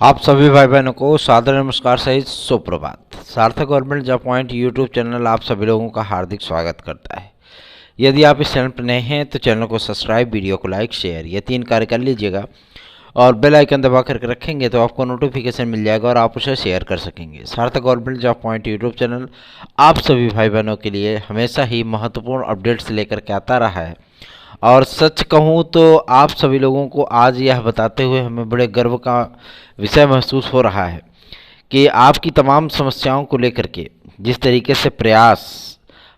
आप सभी भाई बहनों को सादर नमस्कार सहित सुप्रभात। सार्थक government job point YouTube channel आप सभी लोगों का हार्दिक स्वागत करता है। यदि आप इस चैनल पर नए हैं तो चैनल को सब्सक्राइब, वीडियो को लाइक, शेयर ये 3 कार्य कर लीजिएगा और बेल आइकन दबा करके रखेंगे तो आपको नोटिफिकेशन मिल जाएगा और आप उसे शेयर कर सकेंगे। सार्थक government job point YouTube channel आप सभी भाई बहनों के लिए हमेशा ही महत्वपूर्ण अपडेट्स लेकर के आता रहा है और सच कहूँ तो आप सभी लोगों को आज यह बताते हुए हमें बड़े गर्व का विषय महसूस हो रहा है कि आपकी तमाम समस्याओं को लेकर के जिस तरीके से प्रयास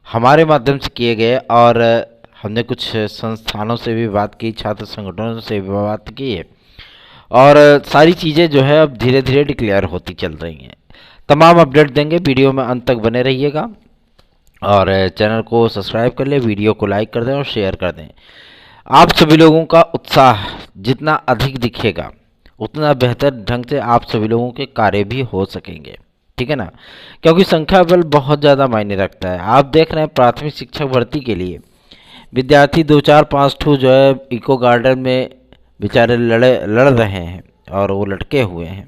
हमारे माध्यम से किए गए और हमने कुछ संस्थानों से भी बात की, छात्र संगठनों से भी बात की है और सारी चीज़ें जो है अब धीरे धीरे डिक्लेयर होती चल रही हैं। तमाम अपडेट देंगे, वीडियो में अंत तक बने रहिएगा और चैनल को सब्सक्राइब कर लें, वीडियो को लाइक कर दें और शेयर कर दें। आप सभी लोगों का उत्साह जितना अधिक दिखेगा उतना बेहतर ढंग से आप सभी लोगों के कार्य भी हो सकेंगे, ठीक है ना, क्योंकि संख्या बल बहुत ज़्यादा मायने रखता है। आप देख रहे हैं प्राथमिक शिक्षक भर्ती के लिए विद्यार्थी 2-4-5 ठू जो है इको गार्डन में बेचारे लड़ रहे हैं और वो लटके हुए हैं,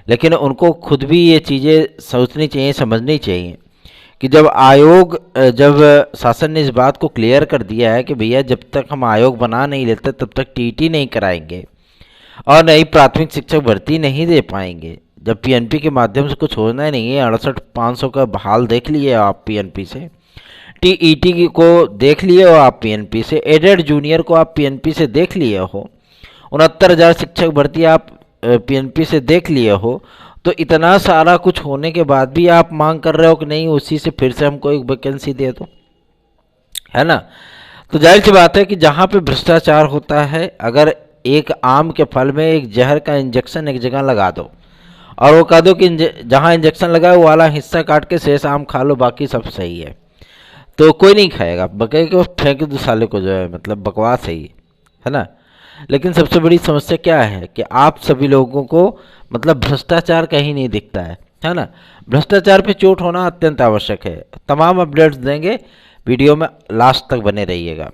लेकिन उनको खुद भी ये चीज़ें सोचनी चाहिए, समझनी चाहिए कि जब शासन ने इस बात को क्लियर कर दिया है कि भैया जब तक हम आयोग बना नहीं लेते तब तक टीटी नहीं कराएंगे और नई प्राथमिक शिक्षक भर्ती नहीं दे पाएंगे। जब पीएनपी के माध्यम से कुछ होना ही नहीं है, 68,500 का बहाल देख लिए आप पीएनपी से, टीईटी को देख लिए हो आप पीएनपी से, एडेड जूनियर को आप पीएनपी से देख लिए हो, 69,000 शिक्षक भर्ती आप पीएनपी से देख लिए हो, तो इतना सारा कुछ होने के बाद भी आप मांग कर रहे हो कि नहीं उसी से फिर से हमको एक वैकेंसी दे दो, है ना। तो जाहिर सी बात है कि जहाँ पे भ्रष्टाचार होता है, अगर एक आम के फल में एक जहर का इंजेक्शन एक जगह लगा दो और वो कह दो कि जहाँ इंजेक्शन लगा है वो वाला हिस्सा काट के शेष आम खा लो, बाकी सब सही है, तो कोई नहीं खाएगा, बके को फेंक दो साले को, जो है मतलब बकवास है ना। लेकिन सबसे बड़ी समस्या क्या है कि आप सभी लोगों को मतलब भ्रष्टाचार कहीं नहीं दिखता है ना। भ्रष्टाचार पे चोट होना अत्यंत आवश्यक है। तमाम अपडेट्स देंगे, वीडियो में लास्ट तक बने रहिएगा।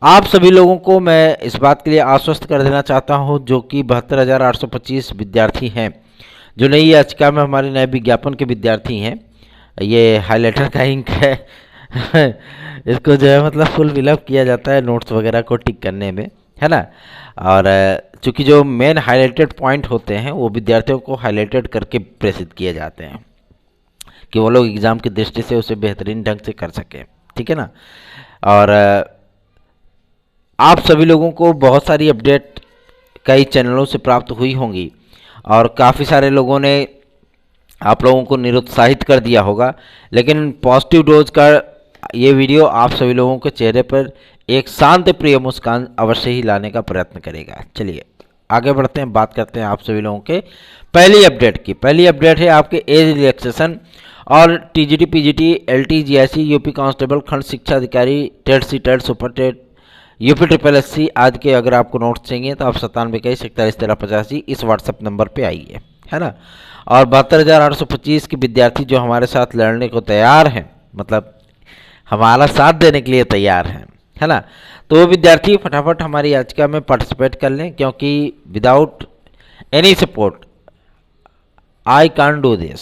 आप सभी लोगों को मैं इस बात के लिए आश्वस्त कर देना चाहता हूं जो कि 72,825 विद्यार्थी हैं जो नई याचिका में हमारे नए विज्ञापन के विद्यार्थी हैं। ये हाइलाइटर का इंक है इसको जो है मतलब फुल फिलअप किया जाता है नोट्स वगैरह को टिक करने में, है ना। और चूँकि जो मेन हाईलाइटेड पॉइंट होते हैं वो विद्यार्थियों को हाईलाइटेड करके प्रेषित किए जाते हैं कि वो लोग एग्ज़ाम की दृष्टि से उसे बेहतरीन ढंग से कर सकें, ठीक है ना। और आप सभी लोगों को बहुत सारी अपडेट कई चैनलों से प्राप्त हुई होंगी और काफ़ी सारे लोगों ने आप लोगों को निरुत्साहित कर दिया होगा, लेकिन पॉजिटिव डोज का ये वीडियो आप सभी लोगों के चेहरे पर एक शांत प्रिय मुस्कान अवश्य ही लाने का प्रयत्न करेगा। चलिए आगे बढ़ते हैं, बात करते हैं आप सभी लोगों के पहली अपडेट की। पहली अपडेट है आपके एज रिलैक्सेशन और TGT, PGT, LT, GIC, UP constable, खंड शिक्षा अधिकारी, TET C, TET, super TET, UP SSSC आदि के अगर आपको नोट्स चाहिए तो आप 9721411385 इस व्हाट्सएप नंबर पे आइए, है ना। और 72,825 के विद्यार्थी जो हमारे साथ लड़ने को तैयार हैं, मतलब हमारा साथ देने के लिए तैयार हैं, है ना, तो वो विद्यार्थी फटाफट हमारी याचिका में पार्टिसिपेट कर लें, क्योंकि without any support I can't do this.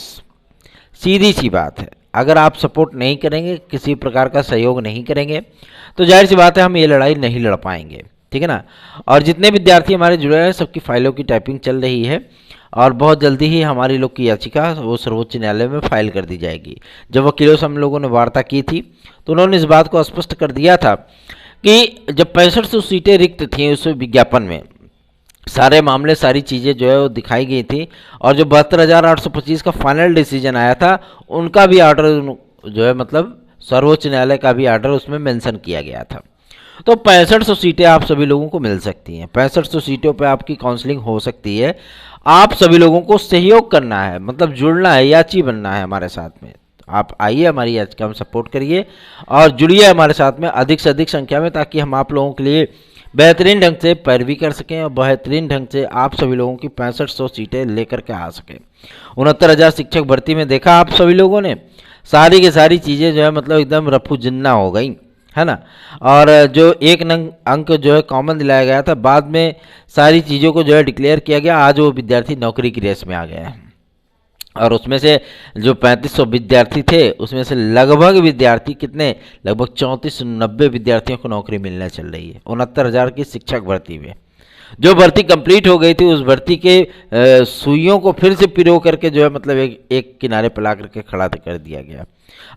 सीधी सी बात है, अगर आप सपोर्ट नहीं करेंगे, किसी प्रकार का सहयोग नहीं करेंगे, तो जाहिर सी बात है हम ये लड़ाई नहीं लड़ पाएंगे, ठीक है ना। और जितने विद्यार्थी हमारे जुड़े हैं सबकी फाइलों की टाइपिंग चल रही है और बहुत जल्दी ही हमारी लोग की याचिका वो सर्वोच्च न्यायालय में फाइल कर दी जाएगी। जब वकीलों से हम लोगों ने वार्ता की थी तो उन्होंने इस बात को स्पष्ट कर दिया था कि जब 6500 सीटें रिक्त थीं उस विज्ञापन में, सारे मामले, सारी चीज़ें जो है वो दिखाई गई थी और जो 72,825 का फाइनल डिसीजन आया था उनका भी ऑर्डर जो है मतलब सर्वोच्च न्यायालय का भी ऑर्डर उसमें मेंशन किया गया था। तो 6500 सीटें आप सभी लोगों को मिल सकती हैं, 6500 सीटों पे आपकी काउंसलिंग हो सकती है। आप सभी लोगों को सहयोग करना है, मतलब जुड़ना है, याची बनना है हमारे साथ में। आप आइए, हमारी याचिका में सपोर्ट करिए और जुड़िए हमारे साथ में अधिक से अधिक संख्या में, ताकि हम आप लोगों के लिए बेहतरीन ढंग से पैरवी कर सकें और बेहतरीन ढंग से आप सभी लोगों की 6500 सीटें लेकर के आ सकें। 69,000 शिक्षक भर्ती में देखा आप सभी लोगों ने, सारी की सारी चीज़ें जो है मतलब एकदम रफू जिन्ना हो गई, है ना। और जो एक अंक जो है कॉमन दिलाया गया था, बाद में सारी चीज़ों को जो है डिक्लेयर किया गया। आज वो विद्यार्थी नौकरी की रेस में आ गया है और उसमें से जो 3500 विद्यार्थी थे उसमें से लगभग विद्यार्थी कितने, लगभग 3490 विद्यार्थियों को नौकरी मिलने चल रही है 69,000 की शिक्षक भर्ती में। जो भर्ती कंप्लीट हो गई थी उस भर्ती के सुइयों को फिर से पिरो करके जो है मतलब एक किनारे पर ला करके खड़ा कर दिया गया।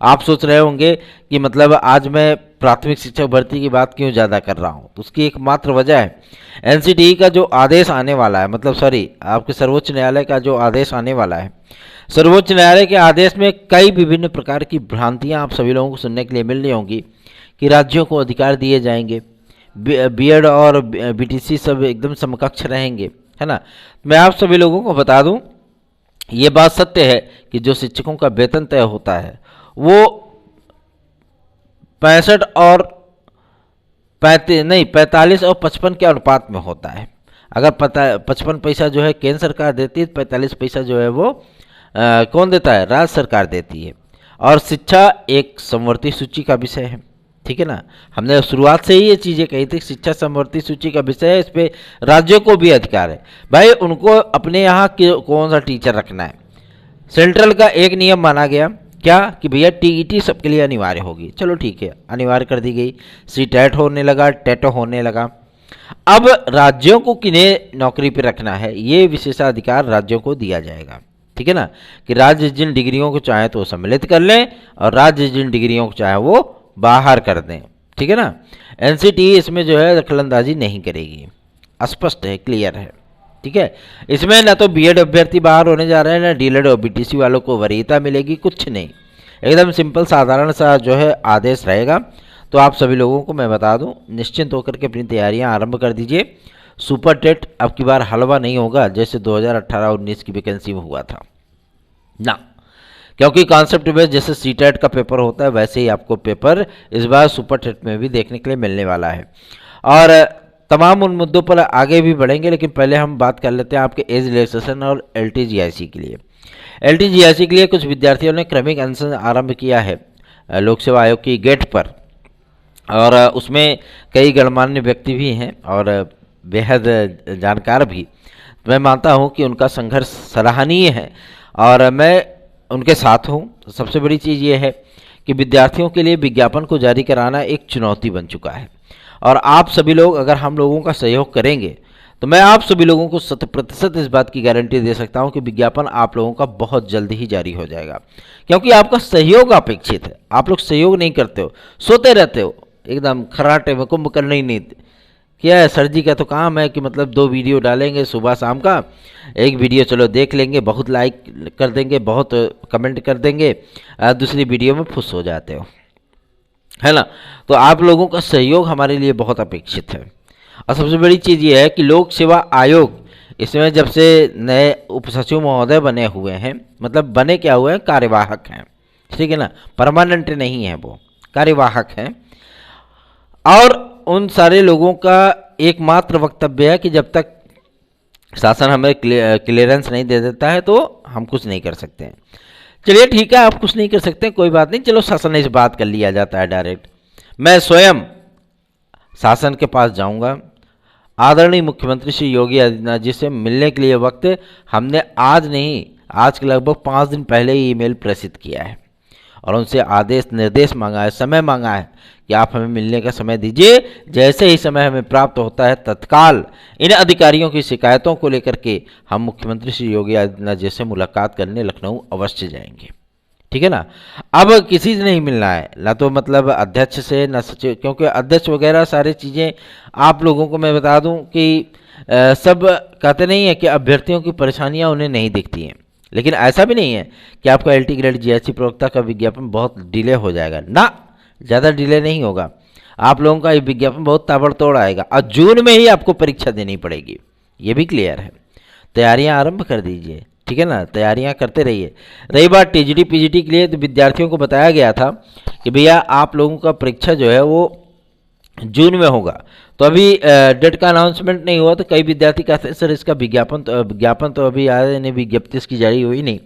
आप सोच रहे होंगे कि मतलब आज मैं प्राथमिक शिक्षक भर्ती की बात क्यों ज़्यादा कर रहा हूँ, तो उसकी एकमात्र वजह है एनसीटीई का जो आदेश आने वाला है, मतलब सॉरी आपके सर्वोच्च न्यायालय का जो आदेश आने वाला है। सर्वोच्च न्यायालय के आदेश में कई विभिन्न प्रकार की भ्रांतियां आप सभी लोगों को सुनने के लिए मिल रही होंगी कि राज्यों को अधिकार दिए जाएंगे, बीएड और बीटीसी सब एकदम समकक्ष रहेंगे, है ना। मैं आप सभी लोगों को बता दूं, ये बात सत्य है कि जो शिक्षकों का वेतन तय होता है वो 65 और 45 और 55 के अनुपात में होता है। अगर 55 पैसा जो है केंद्र सरकार देती है, 45 पैसा जो है वो कौन देता है, राज्य सरकार देती है। और शिक्षा एक समवर्ती सूची का विषय है, ठीक है ना। हमने शुरुआत से ही ये चीज़ें कही थी, शिक्षा समवर्ती सूची का विषय है, इस पर राज्यों को भी अधिकार है। भाई उनको अपने यहाँ कौन सा टीचर रखना है। सेंट्रल का एक नियम माना गया क्या कि भैया टीईटी सबके लिए अनिवार्य होगी, चलो ठीक है अनिवार्य कर दी गई, सीटेट होने लगा, टेटो होने लगा। अब राज्यों को किन्हें नौकरी पर रखना है ये विशेषाधिकार राज्यों को दिया जाएगा, ठीक है ना, कि राज्य जिन डिग्रियों को चाहे तो सम्मिलित कर लें और राज्य जिन डिग्रियों को चाहे वो बाहर कर दें, ठीक है ना। एनसीटीई इसमें जो है दखलंदाजी नहीं करेगी, स्पष्ट है, क्लियर है, ठीक है। इसमें ना तो बीएड अभ्यर्थी बाहर होने जा रहे हैं, ना डीएलएड और बीटीसी वालों को वरीयता मिलेगी, कुछ नहीं, एकदम सिंपल साधारण सा जो है आदेश रहेगा। तो आप सभी लोगों को मैं बता दूं, निश्चिंत होकर के अपनी तैयारियां आरंभ कर दीजिए। सुपर टेट अब की बार हलवा नहीं होगा जैसे 2018-19 की वैकेंसी में हुआ था ना, क्योंकि कॉन्सेप्ट बेस्ड जैसे सीटेट का पेपर होता है वैसे ही आपको पेपर इस बार सुपर टेट में भी देखने के लिए मिलने वाला है। और तमाम उन मुद्दों पर आगे भी बढ़ेंगे, लेकिन पहले हम बात कर लेते हैं आपके एज रिलैक्सेशन और एलटीजीआईसी के लिए। एलटीजीआईसी के लिए कुछ विद्यार्थियों ने क्रमिक अनशन आरंभ किया है लोक सेवा आयोग की गेट पर, और उसमें कई गणमान्य व्यक्ति भी हैं और बेहद जानकार भी। मैं मानता हूं कि उनका संघर्ष सराहनीय है और मैं उनके साथ हूं। सबसे बड़ी चीज़ ये है कि विद्यार्थियों के लिए विज्ञापन को जारी कराना एक चुनौती बन चुका है, और आप सभी लोग अगर हम लोगों का सहयोग करेंगे तो मैं आप सभी लोगों को 100% इस बात की गारंटी दे सकता हूं कि विज्ञापन आप लोगों का बहुत जल्दी ही जारी हो जाएगा, क्योंकि आपका सहयोग अपेक्षित है। आप लोग सहयोग नहीं करते हो, सोते रहते हो एकदम खर्राटे में, कुंभकर्ण ही नहीं। क्या है सर जी का तो काम है कि मतलब 2 वीडियो डालेंगे सुबह शाम का, एक वीडियो चलो देख लेंगे, बहुत लाइक कर देंगे, बहुत कमेंट कर देंगे, दूसरी वीडियो में फुस हो जाते हो, है ना। तो आप लोगों का सहयोग हमारे लिए बहुत अपेक्षित है। और सबसे बड़ी चीज़ ये है कि लोक सेवा आयोग इसमें जब से नए उप सचिव महोदय बने हुए हैं, मतलब बने क्या हुए हैं, कार्यवाहक हैं, ठीक है ना, परमानेंट नहीं है, वो कार्यवाहक हैं। और उन सारे लोगों का एकमात्र वक्तव्य है कि जब तक शासन हमें क्लियरेंस नहीं दे देता है तो हम कुछ नहीं कर सकते हैं। चलिए ठीक है, आप कुछ नहीं कर सकते, कोई बात नहीं, चलो शासन ने इस बात कर लिया जाता है डायरेक्ट। मैं स्वयं शासन के पास जाऊंगा, आदरणीय मुख्यमंत्री श्री योगी आदित्यनाथ जी से मिलने के लिए वक्त हमने आज नहीं, आज के लगभग 5 दिन पहले ही ईमेल प्रेषित किया है और उनसे आदेश निर्देश मांगा है, समय मांगा है कि आप हमें मिलने का समय दीजिए। जैसे ही समय हमें प्राप्त होता है तत्काल इन अधिकारियों की शिकायतों को लेकर के हम मुख्यमंत्री श्री योगी आदित्यनाथ जी से मुलाकात करने लखनऊ अवश्य जाएंगे, ठीक है ना। अब किसी से नहीं मिलना है, ना तो मतलब अध्यक्ष से, ना सचिव, क्योंकि अध्यक्ष वगैरह सारी चीज़ें आप लोगों को मैं बता दूं कि सब कहते नहीं है कि अभ्यर्थियों की परेशानियां उन्हें नहीं दिखती हैं, लेकिन ऐसा भी नहीं है कि आपका एलटी ग्रेड जीएससी प्रवक्ता का विज्ञापन बहुत डिले हो जाएगा ना, ज़्यादा डिले नहीं होगा। आप लोगों का ये विज्ञापन बहुत ताबड़तोड़ आएगा और जून में ही आपको परीक्षा देनी पड़ेगी, ये भी क्लियर है। तैयारियां आरंभ कर दीजिए, ठीक है ना, तैयारियां करते रहिए। रही बात टीजीटी पीजीटी के लिए, तो विद्यार्थियों को बताया गया था कि भैया आप लोगों का परीक्षा जो है वो जून में होगा, तो अभी डेट का अनाउंसमेंट नहीं हुआ, तो कई विद्यार्थी कहते हैं सर इसका विज्ञापन तो अभी आया नहीं, विज्ञप्ति इसकी जारी हुई नहीं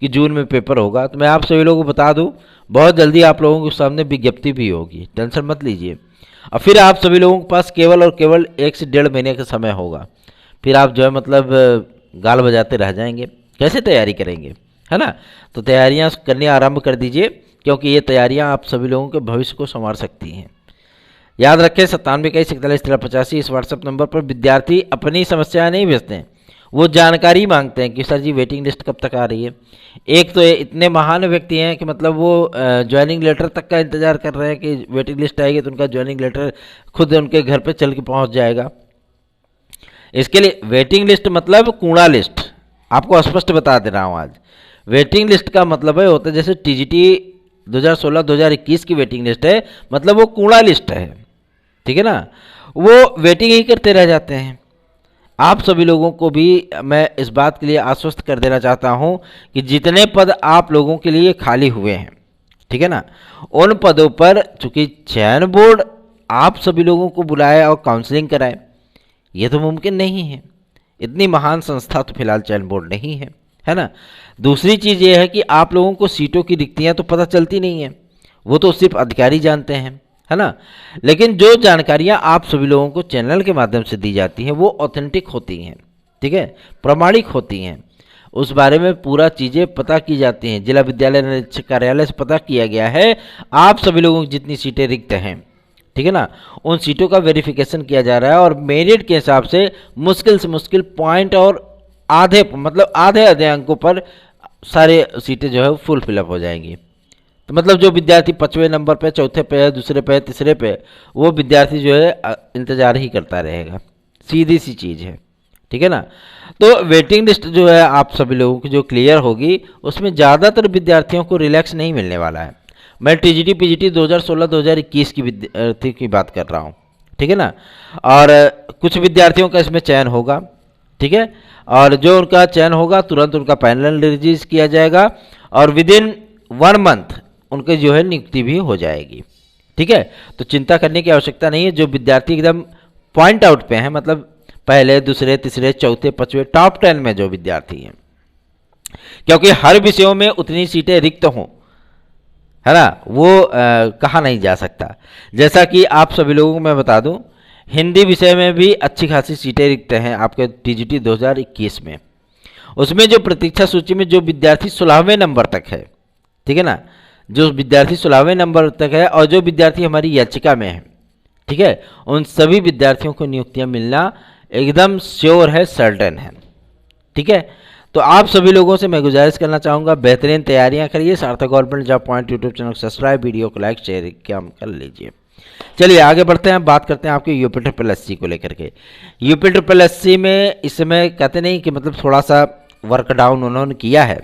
कि जून में पेपर होगा। तो मैं आप सभी लोगों को बता दूं, बहुत जल्दी आप लोगों के सामने विज्ञप्ति भी होगी, टेंशन मत लीजिए। और फिर आप सभी लोगों के पास केवल और केवल 1 से 1.5 महीने का समय होगा, फिर आप जो है मतलब गाल बजाते रह जाएंगे, कैसे तैयारी करेंगे, है ना। तो तैयारियां करनी आरंभ कर दीजिए, क्योंकि ये तैयारियां आप सभी लोगों के भविष्य को संवार सकती हैं। याद रखें 9721411385 इस व्हाट्सएप नंबर पर विद्यार्थी अपनी समस्याएं नहीं भेजते हैं, वो जानकारी मांगते हैं कि सर जी वेटिंग लिस्ट कब तक आ रही है। एक तो इतने महान व्यक्ति हैं कि मतलब वो ज्वाइनिंग लेटर तक का इंतजार कर रहे हैं कि वेटिंग लिस्ट आएगी तो उनका ज्वाइनिंग लेटर खुद उनके घर पे चल के पहुंच जाएगा। इसके लिए वेटिंग लिस्ट मतलब कूड़ा लिस्ट, आपको स्पष्ट बता दे रहा हूँ आज। वेटिंग लिस्ट का मतलब है होता है जैसे टीजीटी 2016-2021 की वेटिंग लिस्ट है, मतलब वो कूड़ा लिस्ट है, ठीक है ना, वो वेटिंग ही करते रह जाते हैं। आप सभी लोगों को भी मैं इस बात के लिए आश्वस्त कर देना चाहता हूं कि जितने पद आप लोगों के लिए खाली हुए हैं, ठीक है ना, उन पदों पर चूंकि चयन बोर्ड आप सभी लोगों को बुलाए और काउंसलिंग कराए, ये तो मुमकिन नहीं है। इतनी महान संस्था तो फिलहाल चयन बोर्ड नहीं है, है ना। दूसरी चीज़ ये है कि आप लोगों को सीटों की रिक्तियां तो पता चलती नहीं है, वो तो सिर्फ अधिकारी जानते हैं, है ना। लेकिन जो जानकारियां आप सभी लोगों को चैनल के माध्यम से दी जाती हैं वो ऑथेंटिक होती हैं, ठीक है, प्रामाणिक होती हैं, उस बारे में पूरा चीज़ें पता की जाती हैं। जिला विद्यालय निरीक्षक कार्यालय से पता किया गया है आप सभी लोगों की जितनी सीटें रिक्त हैं, ठीक है ना, उन सीटों का वेरिफिकेशन किया जा रहा है और मेरिट के हिसाब से मुश्किल से मुश्किल पॉइंट और आधे मतलब आधे अंकों पर सारे सीटें जो है फुल फिलअप हो जाएंगी। तो मतलब जो विद्यार्थी 5वें नंबर पे, चौथे पे है, दूसरे पे है, तीसरे पे, वो विद्यार्थी जो है इंतजार ही करता रहेगा, सीधी सी चीज़ है, ठीक है ना। तो वेटिंग लिस्ट जो है आप सभी लोगों की जो क्लियर होगी उसमें ज़्यादातर विद्यार्थियों को रिलैक्स नहीं मिलने वाला है। मैं टीजीटी पीजीटी 2016-2021 की विद्यार्थी की बात कर रहा हूँ, ठीक है ना। और कुछ विद्यार्थियों का इसमें चयन होगा, ठीक है, और जो उनका चयन होगा तुरंत उनका पैनल रिलीज किया जाएगा और विदिन 1 मंथ उनकी जो है नियुक्ति भी हो जाएगी, ठीक है। तो चिंता करने की आवश्यकता नहीं है। जो विद्यार्थी एकदम पॉइंट आउट पे हैं, मतलब पहले, दूसरे, तीसरे, चौथे, 5वें, टॉप 10 में जो विद्यार्थी हैं, क्योंकि हर विषयों में उतनी सीटें रिक्त हों, है ना, वो कहा नहीं जा सकता। जैसा कि आप सभी लोगों को मैं बता दूं, हिंदी विषय में भी अच्छी खासी सीटें रिक्त हैं आपके टीजीटी 2021 में। उसमें जो प्रतीक्षा सूची में जो विद्यार्थी 16वें नंबर तक है, ठीक है ना, जो विद्यार्थी 16वें नंबर तक है और जो विद्यार्थी हमारी याचिका में है, ठीक है, उन सभी विद्यार्थियों को नियुक्तियां मिलना एकदम श्योर है, सर्टेन है, ठीक है। तो आप सभी लोगों से मैं गुजारिश करना चाहूँगा बेहतरीन तैयारियां करिए। सार्थक government job point YouTube channel को सब्सक्राइब, वीडियो को लाइक शेयर कर लीजिए। चलिए आगे बढ़ते हैं, बात करते हैं आपके यूपी को लेकर के। यूपी में इस समय कहते नहीं कि मतलब थोड़ा सा वर्क डाउन उन्होंने किया है,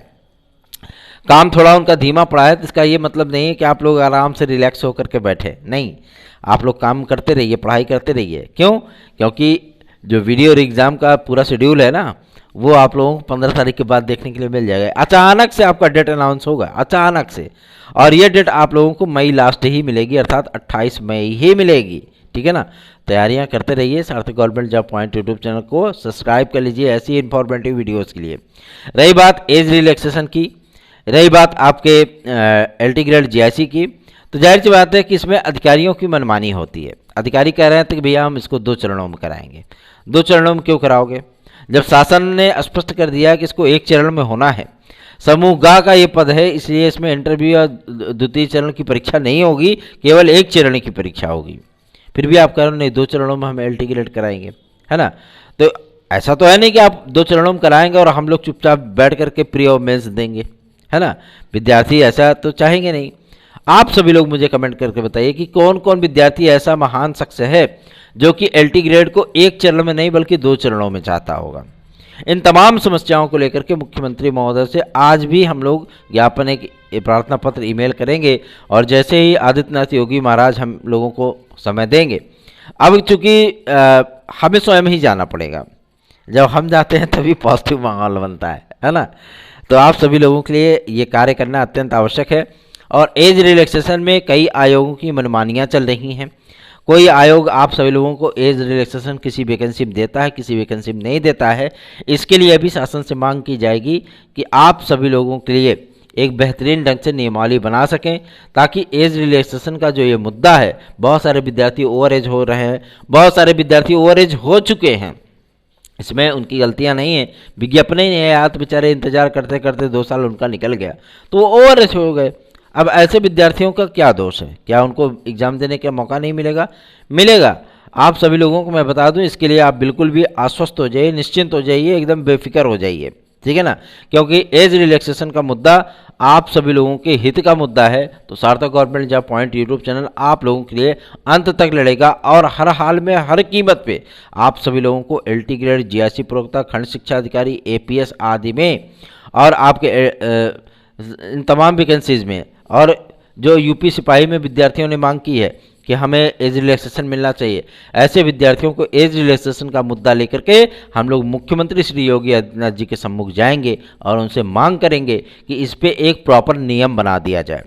काम थोड़ा उनका धीमा पड़ा है। तो इसका ये मतलब नहीं है कि आप लोग आराम से रिलैक्स होकर के बैठे, नहीं, आप लोग काम करते रहिए, पढ़ाई करते रहिए। क्यों? क्योंकि जो वीडियो एग्ज़ाम का पूरा शेड्यूल है ना, वो आप लोगों को 15 तारीख के बाद देखने के लिए मिल जाएगा। अचानक से आपका डेट अनाउंस होगा, अचानक से, और ये डेट आप लोगों को मई लास्ट ही मिलेगी, अर्थात 28 मई ही मिलेगी, ठीक है ना। तैयारियां करते रहिए। सार्थक government job point YouTube channel को सब्सक्राइब कर लीजिए ऐसी इन्फॉर्मेटिव वीडियोज़ के लिए। रही बात एज रिलैक्सेशन की, रही बात आपके LT ग्रेड GIC की, तो जाहिर सी बात है कि इसमें अधिकारियों की मनमानी होती है। अधिकारी कह रहे हैं कि भैया हम इसको 2 चरणों में कराएंगे। 2 चरणों में क्यों कराओगे, जब शासन ने स्पष्ट कर दिया है कि इसको 1 चरण में होना है। समूह ग का ये पद है, इसलिए इसमें इंटरव्यू या द्वितीय चरण की परीक्षा नहीं होगी, केवल 1 चरण की परीक्षा होगी। फिर भी आप कह रहे हो नहीं 2 चरणों में हम LT ग्रेड कराएंगे, है ना। तो ऐसा तो है नहीं कि आप 2 चरणों में कराएंगे और हम लोग चुपचाप बैठ करके प्री और मेंस देंगे, है ना। विद्यार्थी ऐसा तो चाहेंगे नहीं। आप सभी लोग मुझे कमेंट करके बताइए कि कौन कौन विद्यार्थी ऐसा महान शख्स है जो कि LT ग्रेड को 1 चरण में नहीं बल्कि 2 चरणों में चाहता होगा। इन तमाम समस्याओं को लेकर के मुख्यमंत्री महोदय से आज भी हम लोग ज्ञापन एक प्रार्थना पत्र ईमेल करेंगे और जैसे ही आदित्यनाथ योगी महाराज हम लोगों को समय देंगे, अब चूंकि हमें स्वयं ही जाना पड़ेगा, जब हम जाते हैं तभी पॉजिटिव माहौल बनता है ना। तो आप सभी लोगों के लिए ये कार्य करना अत्यंत आवश्यक है। और एज रिलैक्सेशन में कई आयोगों की मनमानियाँ चल रही हैं, कोई आयोग आप सभी लोगों को एज रिलैक्सेशन किसी वैकेंसी में देता है, किसी वैकेंसी में नहीं देता है। इसके लिए अभी शासन से मांग की जाएगी कि आप सभी लोगों के लिए एक बेहतरीन ढंग से नियमावली बना सकें, ताकि एज रिलैक्सेशन का जो ये मुद्दा है, बहुत सारे विद्यार्थी ओवर एज हो रहे हैं, बहुत सारे विद्यार्थी ओवर एज हो चुके हैं, इसमें उनकी गलतियां नहीं है, विज्ञापन ही नहीं है, तो बेचारे इंतजार करते करते 2 साल उनका निकल गया तो वो ओवर एज हो गए। अब ऐसे विद्यार्थियों का क्या दोष है? क्या उनको एग्ज़ाम देने का मौका नहीं मिलेगा? मिलेगा। आप सभी लोगों को मैं बता दूं, इसके लिए आप बिल्कुल भी आश्वस्त हो जाइए, निश्चिंत हो जाइए, एकदम बेफिक्र हो जाइए, ठीक है ना, क्योंकि एज रिलैक्सेशन का मुद्दा आप सभी लोगों के हित का मुद्दा है। तो सार्थक government job point YouTube channel आप लोगों के लिए अंत तक लड़ेगा और हर हाल में हर कीमत पे आप सभी लोगों को एलटी ग्रेड, जीआईसी प्रवक्ता, खंड शिक्षा अधिकारी, एपीएस आदि में और आपके इन तमाम वैकेंसीज में, और जो यूपी सिपाही में विद्यार्थियों ने मांग की है कि हमें एज रिलैक्सेशन मिलना चाहिए, ऐसे विद्यार्थियों को एज रिलैक्सेशन का मुद्दा लेकर के हम लोग मुख्यमंत्री श्री योगी आदित्यनाथ जी के सम्मुख जाएंगे और उनसे मांग करेंगे कि इस पे एक प्रॉपर नियम बना दिया जाए,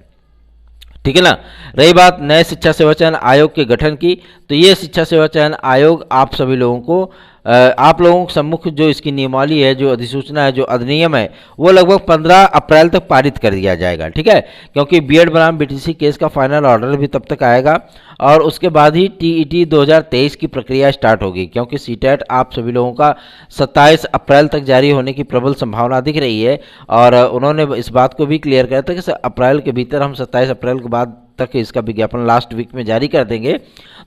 ठीक है ना। रही बात नए शिक्षा सेवा चयन आयोग के गठन की, तो ये शिक्षा सेवा चयन आयोग आप सभी लोगों को आप लोगों के सम्मुख जो इसकी नियमावली है, जो अधिसूचना है, जो अधिनियम है, वो लगभग 15 अप्रैल तक पारित कर दिया जाएगा, ठीक है, क्योंकि बीएड बनाम बीटीसी केस का फाइनल ऑर्डर भी तब तक आएगा और उसके बाद ही टीईटी 2023 की प्रक्रिया स्टार्ट होगी, क्योंकि सीटेट आप सभी लोगों का 27 अप्रैल तक जारी होने की प्रबल संभावना दिख रही है। और उन्होंने इस बात को भी क्लियर किया था कि अप्रैल के भीतर हम 27 अप्रैल के बाद तक इसका विज्ञापन लास्ट वीक में जारी कर देंगे,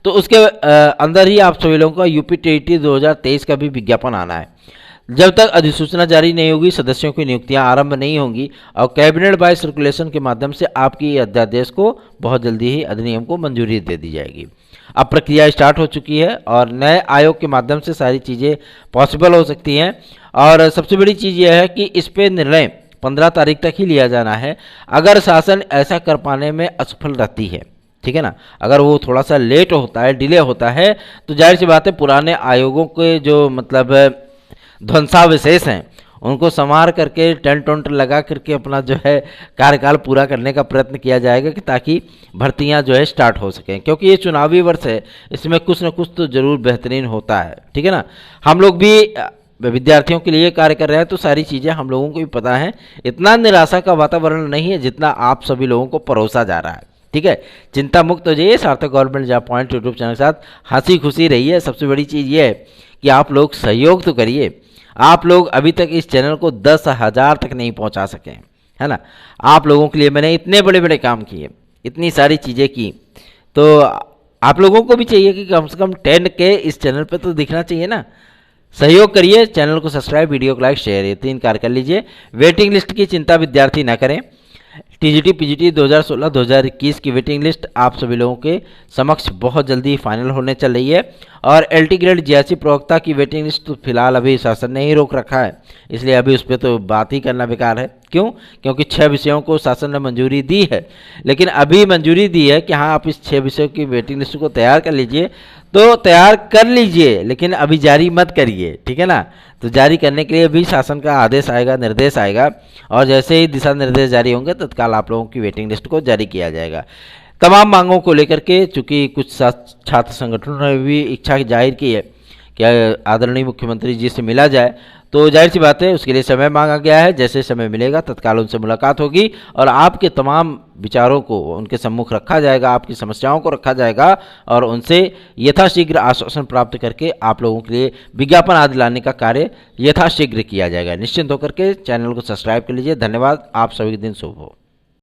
तो उसके अंदर ही आप सभी लोगों का यूपी टीईटी 2023 का भी विज्ञापन आना है। जब तक अधिसूचना जारी नहीं होगी, सदस्यों की नियुक्तियां आरंभ नहीं होंगी और कैबिनेट बाय सर्कुलेशन के माध्यम से आपकी अध्यादेश को बहुत जल्दी ही अधिनियम को मंजूरी दे दी जाएगी। अब प्रक्रिया स्टार्ट हो चुकी है और नए आयोग के माध्यम से सारी चीज़ें पॉसिबल हो सकती हैं। और सबसे बड़ी चीज़ यह है कि इस पर निर्णय 15 तारीख तक ही लिया जाना है। अगर शासन ऐसा कर पाने में असफल रहती है, ठीक है ना, अगर वो थोड़ा सा लेट होता है, डिले होता है, तो जाहिर सी बात है पुराने आयोगों के जो मतलब ध्वंसावशेष हैं उनको संवार करके टेंट वेंट लगा करके अपना जो है कार्यकाल पूरा करने का प्रयत्न किया जाएगा कि ताकि भर्तियां जो है स्टार्ट हो सकें, क्योंकि ये चुनावी वर्ष है, इसमें कुछ न कुछ तो जरूर बेहतरीन होता है, ठीक है ना। हम लोग भी विद्यार्थियों के लिए कार्य कर रहे हैं तो सारी चीज़ें हम लोगों को भी पता है, इतना निराशा का वातावरण नहीं है जितना आप सभी लोगों को परोसा जा रहा है, ठीक है। चिंता मुक्त हो जाइए, सार्थक government job point YouTube channel के साथ हंसी खुशी रहिए। सबसे बड़ी चीज़ ये है कि आप लोग सहयोग तो करिए। आप लोग अभी तक इस चैनल को 10,000 तक नहीं पहुंचा सके, है ना। आप लोगों के लिए मैंने इतने बड़े बड़े काम किए, इतनी सारी चीज़ें की, तो आप लोगों को भी चाहिए कि कम से कम 10K इस चैनल पे तो दिखना चाहिए ना। सहयोग करिए, चैनल को सब्सक्राइब, वीडियो को लाइक, शेयर, ये 3 कार्य कर लीजिए। वेटिंग लिस्ट की चिंता विद्यार्थी न करें। टीजीटी पीजीटी 2016-2021 की वेटिंग लिस्ट आप सभी लोगों के समक्ष बहुत जल्दी फाइनल होने चल रही है। और एलटी ग्रेड जीआईसी प्रवक्ता की वेटिंग लिस्ट तो फिलहाल अभी शासन ने ही रोक रखा है, इसलिए अभी उस पर तो बात ही करना बेकार है। क्यों? क्योंकि 6 विषयों को शासन ने मंजूरी दी है, लेकिन अभी मंजूरी दी है कि हाँ आप इस 6 विषयों की वेटिंग लिस्ट को तैयार कर लीजिए, तो तैयार कर लीजिए, लेकिन अभी जारी मत करिए, ठीक है ना। तो जारी करने के लिए भी शासन का आदेश आएगा, निर्देश आएगा, और जैसे ही दिशा निर्देश जारी होंगे तत्काल आप लोगों की वेटिंग लिस्ट को जारी किया जाएगा। तमाम मांगों को लेकर के चूंकि कुछ छात्र संगठनों ने भी इच्छा जाहिर की है कि आदरणीय मुख्यमंत्री जी से मिला जाए, तो जाहिर सी बात है उसके लिए समय मांगा गया है। जैसे समय मिलेगा तत्काल उनसे मुलाकात होगी और आपके तमाम विचारों को उनके सम्मुख रखा जाएगा, आपकी समस्याओं को रखा जाएगा और उनसे यथाशीघ्र आश्वासन प्राप्त करके आप लोगों के लिए विज्ञापन आदि लाने का कार्य यथाशीघ्र किया जाएगा। निश्चिंत होकर के चैनल को सब्सक्राइब कर लीजिए। धन्यवाद। आप सभी दिन शुभ हो।